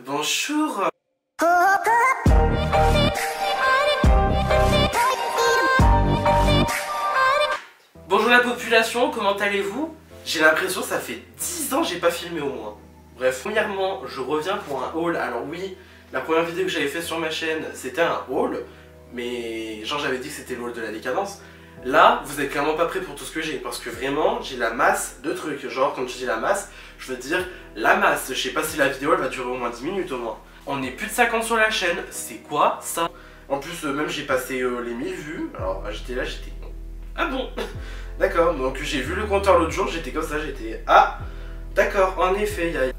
Bonjour. Bonjour la population, comment allez-vous? J'ai l'impression que ça fait 10 ans que j'ai pas filmé au moins. Bref, premièrement, je reviens pour un haul. Alors oui, la première vidéo que j'avais fait sur ma chaîne, c'était un haul. Mais genre j'avais dit que c'était le haul de la décadence. Là, vous êtes clairement pas prêts pour tout ce que j'ai. Parce que vraiment, j'ai la masse de trucs. Genre, quand je dis la masse, je veux dire la masse. Je sais pas si la vidéo elle va durer au moins 10 minutes au moins. On est plus de 50 sur la chaîne. C'est quoi ça? En plus, même j'ai passé les 1000 vues. Alors, j'étais là, j'étais... Ah bon? D'accord, donc j'ai vu le compteur l'autre jour, j'étais comme ça, j'étais... Ah, d'accord, en effet, il y a...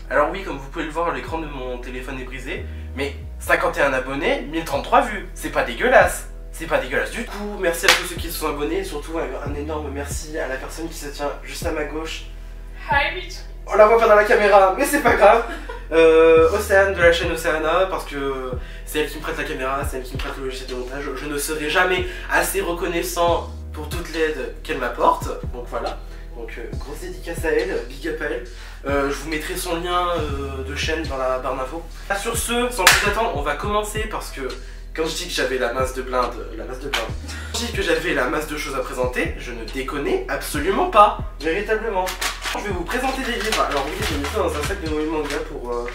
Alors oui, comme vous pouvez le voir, l'écran de mon téléphone est brisé, mais 51 abonnés, 1033 vues, c'est pas dégueulasse. C'est pas dégueulasse du coup. Merci à tous ceux qui se sont abonnés, et surtout un énorme merci à la personne qui se tient juste à ma gauche. Hi bitch. On la voit pas dans la caméra, mais c'est pas grave. Océane de la chaîne Océana, parce que c'est elle qui me prête la caméra, c'est elle qui me prête le logiciel de montage. Je ne serai jamais assez reconnaissant pour toute l'aide qu'elle m'apporte. Donc voilà. Donc grosse dédicace à elle, big up à elle. Je vous mettrai son lien de chaîne dans la barre d'infos. Sur ce, sans plus attendre, on va commencer parce que quand je dis que j'avais la masse de blinde, quand je dis que j'avais la masse de choses à présenter, je ne déconnais absolument pas, véritablement. Je vais vous présenter des livres. Alors oui, j'ai mis ça dans un sac de manga pour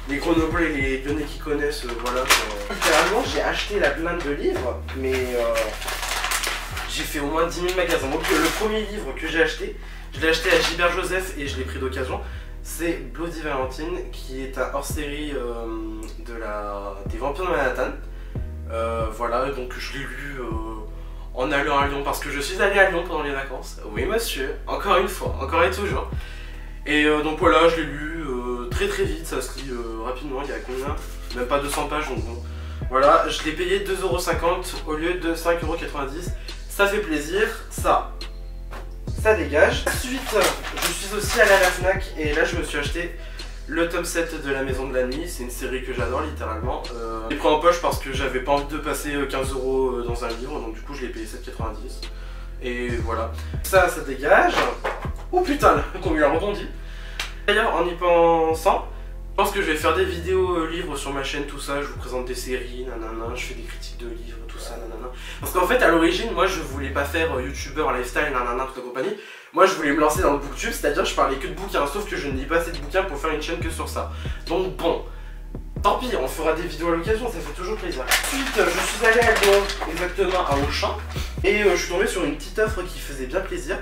les gros nobles et les donnés qui connaissent, voilà. Littéralement, j'ai acheté la blinde de livres, mais j'ai fait au moins 10 000 magasins. Donc le premier livre que j'ai acheté, je l'ai acheté à Gilbert Joseph et je l'ai pris d'occasion. C'est Bloody Valentine, qui est un hors-série des Vampires de Manhattan. Voilà, donc je l'ai lu en allant à Lyon, parce que je suis allé à Lyon pendant les vacances. Oui monsieur, encore une fois, encore et toujours. Et donc voilà, je l'ai lu très très vite, ça se lit rapidement, il y a combien? Même pas 200 pages, donc bon. Voilà, je l'ai payé 2,50€ au lieu de 5,90€. Ça fait plaisir, ça dégage. Ensuite, je suis aussi allé à la Fnac et là je me suis acheté le tome 7 de la Maison de la Nuit. C'est une série que j'adore littéralement. Je l'ai pris en poche parce que j'avais pas envie de passer 15€ dans un livre, donc du coup je l'ai payé 7,90€. Et voilà, ça dégage. Oh putain, qu'on lui a rebondi. D'ailleurs, en y pensant, je pense que je vais faire des vidéos livres sur ma chaîne, tout ça. Je vous présente des séries, nanana, je fais des critiques de livres, tout ça, nanana. Parce qu'en fait, à l'origine, moi je voulais pas faire youtubeur lifestyle, nanana, toute la compagnie. Moi je voulais me lancer dans le booktube, c'est-à-dire je parlais que de bouquins, sauf que je ne lis pas assez de bouquins pour faire une chaîne que sur ça. Donc bon, tant pis, on fera des vidéos à l'occasion, ça fait toujours plaisir. Ensuite, je suis allé à Lyon, exactement à Auchan, et je suis tombé sur une petite offre qui faisait bien plaisir.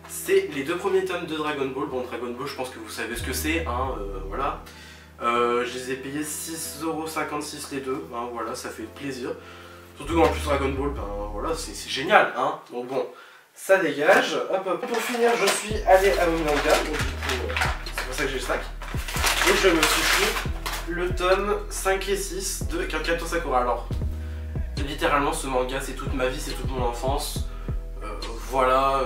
C'est les 2 premiers tomes de Dragon Ball. Bon, Dragon Ball, je pense que vous savez ce que c'est, hein, voilà. Je les ai payés 6,56€ les deux, hein, voilà, ça fait plaisir. Surtout qu'en plus Dragon Ball, ben voilà, c'est génial, hein. Donc bon, ça dégage. Hop, hop. Pour finir, je suis allé à Omega, donc du coup, c'est pour ça que j'ai le sac. Et je me suis pris le tome 5 et 6 de Kakato Sakura. Alors, littéralement, ce manga, c'est toute ma vie, c'est toute mon enfance. Voilà,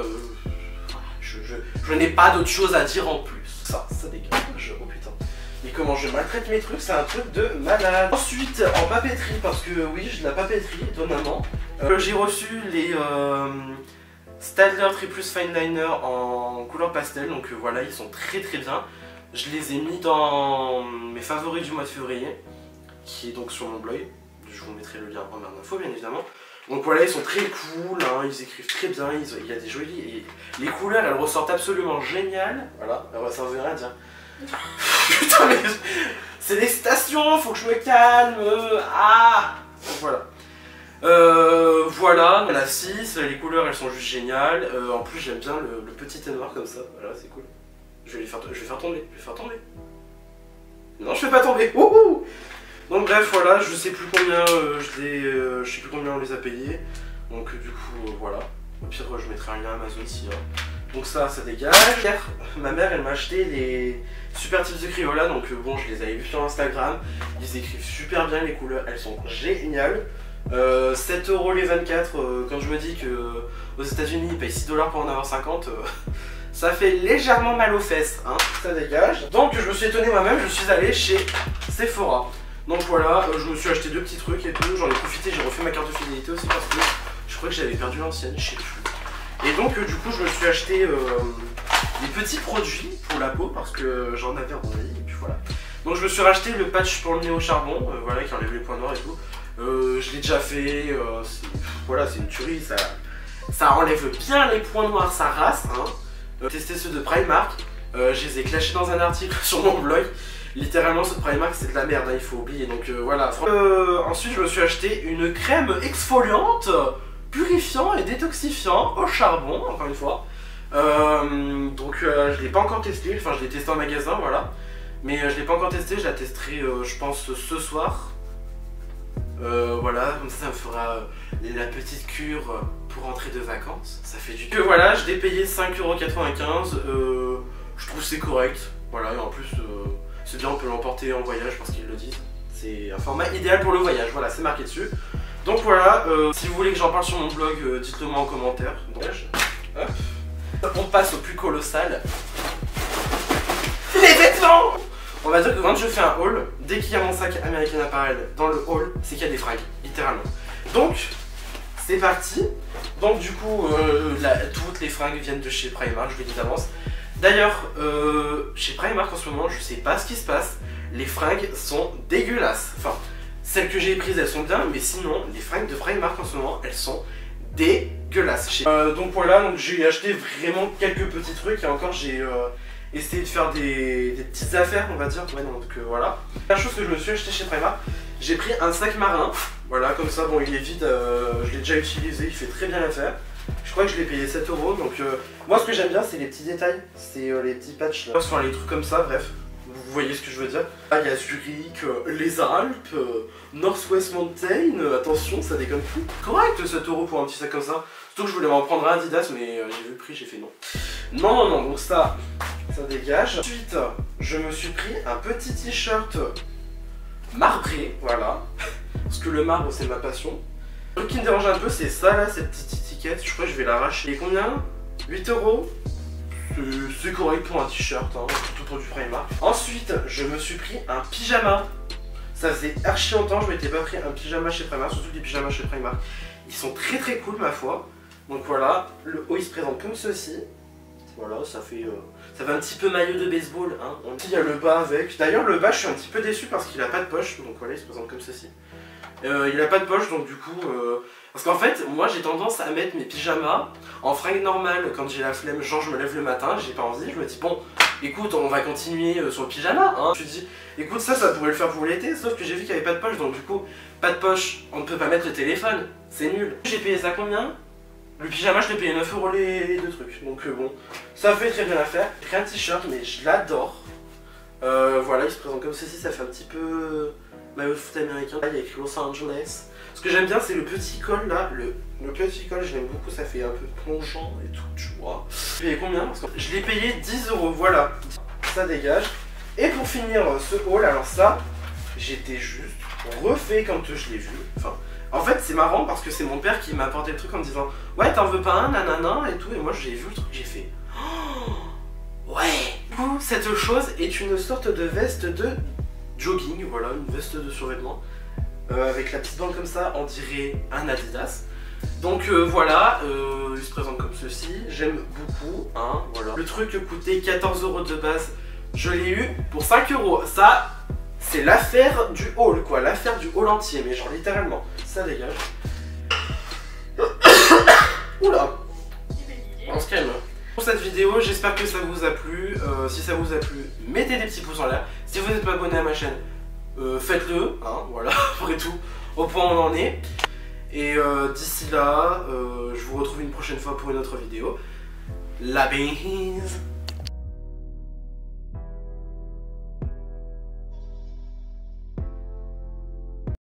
je n'ai pas d'autre chose à dire en plus. Ça dégage, oh putain. Et comment je maltraite mes trucs, c'est un truc de malade. Ensuite, en papeterie, parce que oui, j'ai de la papeterie, étonnamment. J'ai reçu les Staedtler Triplus Fine Liner en couleur pastel, donc voilà, ils sont très très bien. Je les ai mis dans mes favoris du mois de février, qui est donc sur mon blog. Je vous mettrai le lien en barre d'infos, bien évidemment. Donc voilà, ils sont très cool, hein, ils écrivent très bien, il y a des jolis... Et les couleurs, elles ressortent absolument géniales. Voilà, ça ne veut rien dire. Putain, mais c'est des stations, faut que je me calme. Ah, voilà. Voilà, on a 6, les couleurs elles sont juste géniales. En plus j'aime bien le petit thé noir comme ça, voilà, c'est cool. Je vais faire tomber. Non, je fais pas tomber. Ouhou. Donc bref, voilà, je sais plus combien je sais plus combien on les a payés. Donc du coup, voilà. Au pire, je mettrai un lien Amazon si. Donc ça dégage. Ma mère, elle m'a acheté les Super Tips de Crayola, donc bon, je les avais vus sur Instagram. Ils écrivent super bien, les couleurs, elles sont géniales. 7€ les 24, quand je me dis que aux États-Unis ils payent 6$ pour en avoir 50, ça fait légèrement mal aux fesses, hein, ça dégage. Donc je me suis étonné moi-même, je suis allé chez Sephora. Donc voilà, je me suis acheté 2 petits trucs et tout, j'en ai profité, j'ai refait ma carte de fidélité aussi parce que je crois que j'avais perdu l'ancienne, je sais plus. Et donc du coup je me suis acheté des petits produits pour la peau parce que j'en avais envie et puis voilà. Donc je me suis racheté le patch pour le nez au charbon, voilà, qui enlève les points noirs et tout. Je l'ai déjà fait, voilà, c'est une tuerie, ça enlève bien les points noirs, ça race. Hein. Tester ceux de Primark, je les ai clashés dans un article sur mon blog. Littéralement, ceux de Primark c'est de la merde, hein, il faut oublier, donc voilà. Ensuite, je me suis acheté une crème exfoliante, purifiant et détoxifiant au charbon, encore une fois. Donc je l'ai pas encore testé, enfin je l'ai testé en magasin, voilà. Mais je l'ai pas encore testé, je la testerai je pense ce soir. Voilà, comme ça me fera la petite cure pour rentrer de vacances. Ça fait du... voilà, je l'ai payé 5,95 €, je trouve c'est correct. Voilà, et en plus c'est bien, on peut l'emporter en voyage parce qu'ils le disent. C'est un format idéal pour le voyage, voilà, c'est marqué dessus. Donc voilà, si vous voulez que j'en parle sur mon blog, dites-le moi en commentaire. Donc, hop. On passe au plus colossal. Les vêtements! On va dire que quand je fais un haul, dès qu'il y a mon sac American Apparel dans le haul, c'est qu'il y a des fringues, littéralement. Donc, c'est parti. Donc du coup, toutes les fringues viennent de chez Primark, je le dis d'avance. D'ailleurs, chez Primark en ce moment, je sais pas ce qui se passe, les fringues sont dégueulasses. Enfin, celles que j'ai prises, elles sont bien, mais sinon, les fringues de Primark en ce moment, elles sont dégueulasses. Donc voilà, donc j'ai acheté vraiment quelques petits trucs, et encore j'ai... essayer de faire des petites affaires, on va dire. Ouais, donc voilà. La chose que je me suis acheté chez Primark, j'ai pris un sac marin. Voilà, comme ça, bon, il est vide, je l'ai déjà utilisé, il fait très bien l'affaire. Je crois que je l'ai payé 7 €. Donc, moi, ce que j'aime bien, c'est les petits détails, c'est les petits patchs, là. Enfin, les trucs comme ça, bref. Vous voyez ce que je veux dire. Ah, il y a Zurich, les Alpes, Northwest Mountain, attention, ça déconne plus. Correct, 7 € pour un petit sac comme ça. Surtout que je voulais m'en prendre un Adidas, mais j'ai vu le prix, j'ai fait non. Non, donc ça dégage. Ensuite, je me suis pris un petit t-shirt marbré, voilà. Parce que le marbre, c'est ma passion. Le truc qui me dérange un peu, c'est ça là, cette petite étiquette. Je crois que je vais l'arracher. Et combien? 8 €. C'est correct pour un t-shirt, hein, surtout pour du Primark. Ensuite, je me suis pris un pyjama. Ça faisait archi longtemps que je m'étais pas pris un pyjama chez Primark, surtout les pyjamas chez Primark. Ils sont très très cool, ma foi. Donc voilà, le haut il se présente comme ceci. Voilà, ça fait un petit peu maillot de baseball, hein. Il y a le bas avec. D'ailleurs, le bas, je suis un petit peu déçu parce qu'il a pas de poche. Donc voilà, il se présente comme ceci. Il a pas de poche, donc du coup... Parce qu'en fait, moi j'ai tendance à mettre mes pyjamas en fringues normales quand j'ai la flemme. Genre, je me lève le matin, j'ai pas envie, je me dis bon, écoute, on va continuer sur le pyjama, hein. Je me dis, écoute, ça pourrait le faire pour l'été, sauf que j'ai vu qu'il n'y avait pas de poche, donc du coup, pas de poche, on ne peut pas mettre le téléphone, c'est nul. J'ai payé ça combien? Le pyjama, je l'ai payé 9 € les deux trucs, donc bon, ça fait très bien l'affaire. J'ai pris un t-shirt, mais je l'adore. Voilà, il se présente comme ceci, ça fait un petit peu maillot de foot américain. Là, il y a écrit Los Angeles. Ce que j'aime bien, c'est le petit col là, le petit col, je l'aime beaucoup, ça fait un peu plongeant et tout, tu vois. J'ai payé combien? Parce que je l'ai payé 10 €, voilà, ça dégage. Et pour finir ce haul, alors ça, j'étais juste refait quand je l'ai vu. Enfin, en fait, c'est marrant parce que c'est mon père qui m'a apporté le truc en me disant ouais, t'en veux pas un, nanana et tout. Et moi, j'ai vu le truc, j'ai fait oh, ouais. Du coup, cette chose est une sorte de veste de jogging, voilà, une veste de survêtement. Avec la petite bande comme ça, on dirait un Adidas. Donc voilà, il se présente comme ceci, j'aime beaucoup, hein, voilà. Le truc coûtait 14 € de base, je l'ai eu pour 5 €. Ça, c'est l'affaire du haul, quoi, l'affaire du haul entier, mais genre littéralement. Ça dégage. Oula, on se calme. Pour cette vidéo, j'espère que ça vous a plu. Si ça vous a plu, mettez des petits pouces en l'air. Si vous n'êtes pas abonné à ma chaîne, faites-le, hein, voilà, après tout, au point où on en est. Et d'ici là, je vous retrouve une prochaine fois pour une autre vidéo. La bise.